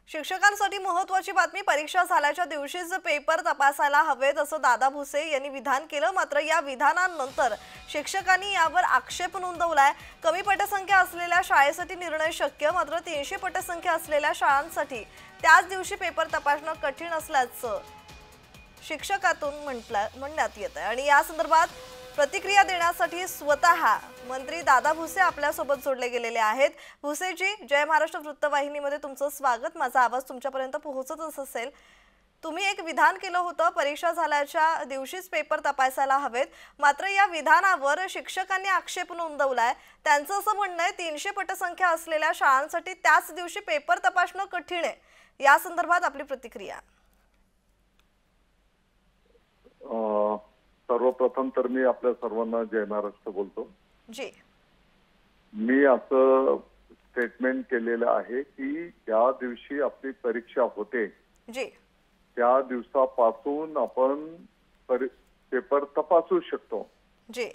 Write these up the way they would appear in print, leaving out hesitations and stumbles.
शिक्षकांसाठी महत्त्वाची बातमी, परीक्षा झाल्याच्या दिवशीच पेपर तपासायला हवेत असं दादा भुसे यांनी विधान केलं। मात्र या विधानानंतर शिक्षकांनी यावर आक्षेप नोंदवलाय। कमी पटसंख्या असलेल्या शाळेसाठी निर्णय शक्य, मात्र 300 पटसंख्या असलेल्या शाळांसाठी त्याच दिवशी पेपर तपासणं कठीण असल्याचं शिक्षकातून म्हणण्यात येत आहे। आणि या संदर्भात प्रतिक्रिया देण्यासाठी स्वतः मंत्री दादा भुसे आपल्या सोबत जोडले गेलेले आहेत। भुसेजी, जय महाराष्ट्र वृत्तवाहिनीमध्ये तुमचं स्वागत। माझा आवाज तुमच्यापर्यंत पोहोचतच असेल। तुम्ही एक विधान केलं होतं, परीक्षा झाल्याच्या दिवशीच पेपर तपासायला हवेत, मात्र या विधानावर शिक्षकांनी आक्षेप नोंदवलाय। त्यांचं असं म्हणणं आहे 300 पटसंख्या असलेल्या शाळांसाठी त्याच दिवशी पेपर तपासणं कठीण आहे। या संदर्भात आपली प्रतिक्रिया। सर्वप्रथम तर मी आपल्या सर्वांना जय महाराष्ट्र बोलतो जी। मी असं स्टेटमेंट केलेलं आहे की ज्या दिवशी आपली परीक्षा होते जी त्या दिवसापासून आपण पेपर तपासू शकतो। जी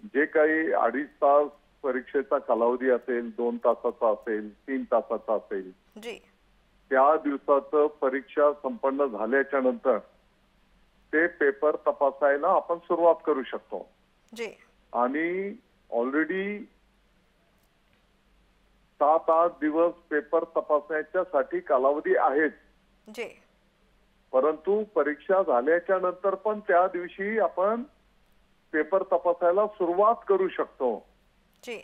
जे काही 2.5 तास परीक्षेचा कालावधी असेल, 2 तासाचा असेल, 3 तासाचा असेल, जी त्या दिवसाचं परीक्षा संपन्न झाल्याच्या नंतर ते पेपर तपासायला आपण सुरुवात करू शकतो। जी आणि ऑलरेडी 7-8 दिवस पेपर तपासण्यासाठी कालावधी आहेत। जी परंतु परीक्षा झाल्याच्या नंतर पण त्या दिवशी आपण पेपर तपासायला सुरुवात करू शकतो जी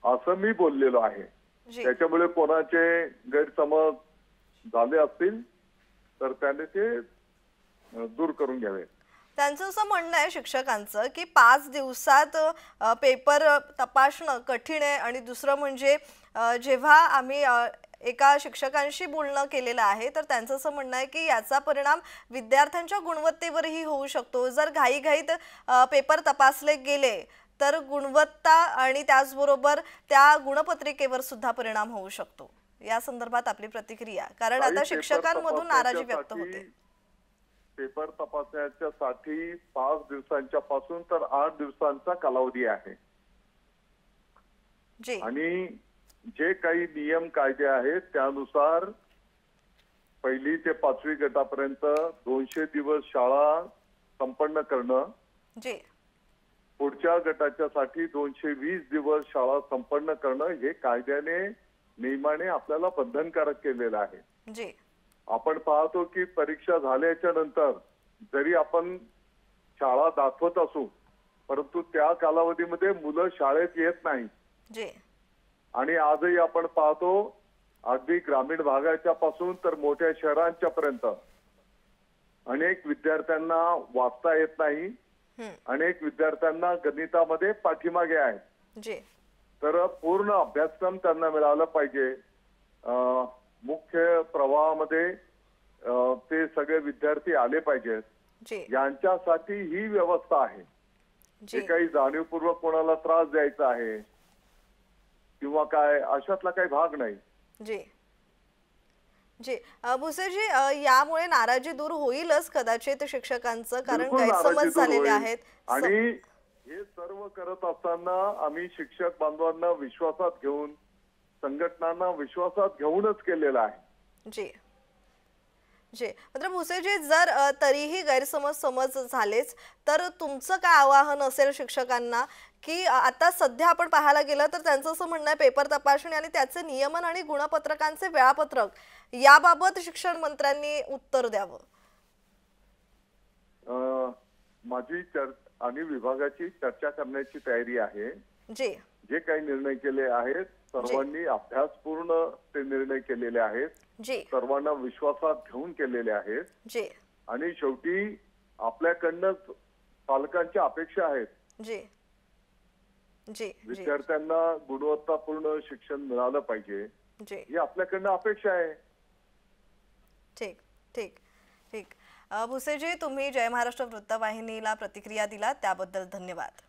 असं मी बोललेलो आहे। त्याच्यामुळे कोणाचे गैरसमज झाले असतील तर त्याने ते दूर करून घ्यावे। त्यांचं असं म्हणणं आहे शिक्षकांचं की 5 दिवसात पेपर तपासणं कठीण आहे। आणि दुसरं म्हणजे जेव्हा आम्ही एका शिक्षकांशी बोलणं केलेलं आहे तर त्यांचं असं म्हणणं आहे की याचा परिणाम विद्यार्थ्यांच्या गुणवत्तेवरही होऊ शकतो। जर घाईघाईत पेपर तपासले गेले तर गुणवत्ता आणि त्याचबरोबर त्या गुणपत्रिकेवर सुद्धा परिणाम होऊ शकतो। या संदर्भात आपली प्रतिक्रिया, कारण आता शिक्षकांमधून नाराजी व्यक्त होते। पेपर तपासण्यासाठी 5 दिवसांच्या पासून तर 8 दिवसांचा कालावधी आहे। आणि जे काही नियम कायदे आहेत त्यानुसार 1ली ते 5वी गटापर्यंत 200 दिवस शाळा संपन्न करणं, पुढच्या गटाच्यासाठी 220 दिवस शाळा संपन्न करणं हे कायद्याने नियमाने आपल्याला बंधनकारक केलेलं आहे। आपण पाहतो की परीक्षा झाल्याच्या नंतर जरी आपण शाळा दाखवत असू परंतु त्या कालावधीमध्ये मुलं शाळेत येत नाही। आणि आजही आपण पाहतो अगदी ग्रामीण भागाच्या पासून तर मोठ्या शहरांच्या पर्यंत अनेक विद्यार्थ्यांना वाचता येत नाही, अनेक विद्यार्थ्यांना गणितामध्ये पाठीमागे आहेत। तर पूर्ण अभ्यासक्रम त्यांना मिळाला पाहिजे। मुख्य प्रवाहामध्ये ते सगळे विद्यार्थी आले पाहिजेत, यांच्यासाठी ही व्यवस्था आहे। जे काही जाणीवपूर्वक कोणाला त्रास द्यायचा आहे किंवा काय अशातला काही भाग नाही। जी जी भुसेजी, यामुळे नाराजी दूर होईलच कदाचित शिक्षकांचं, कारण गैरसमज झालेले आहेत। आणि हे सर्व करत असताना आम्ही शिक्षक बांधवांना विश्वासात घेऊन, संघटनांना विश्वासात घेऊनच केलेला आहे। जी जी मात्र भुसेजी, जर तरीही गैरसमज झालेच तर तुमचं काय आवाहन असेल शिक्षकांना, की आता सध्या आपण पाहायला गेलं तर त्यांचं असं म्हणणं आहे पेपर तपासणी आणि त्याचे नियमन आणि गुणपत्रकांचे वेळापत्रक याबाबत शिक्षण मंत्र्यांनी उत्तर द्यावं। माझी आणि विभागाची चर्चा करण्याची तयारी आहे। जे काही निर्णय केले आहेत सर्वांनी अभ्यासपूर्ण ते निर्णय केलेले आहेत, सर्वांना विश्वासात घेऊन केलेले आहेत। आणि शेवटी आपल्याकडनं पालकांच्या अपेक्षा आहेत। विद्यार्थ्यांना गुणवत्तापूर्ण शिक्षण मिळालं पाहिजे ही आपल्याकडनं अपेक्षा आहे। ठीक ठीक ठीक भुसेजी, तुम्ही जय महाराष्ट्र वृत्तवाहिनीला प्रतिक्रिया दिला त्याबद्दल धन्यवाद।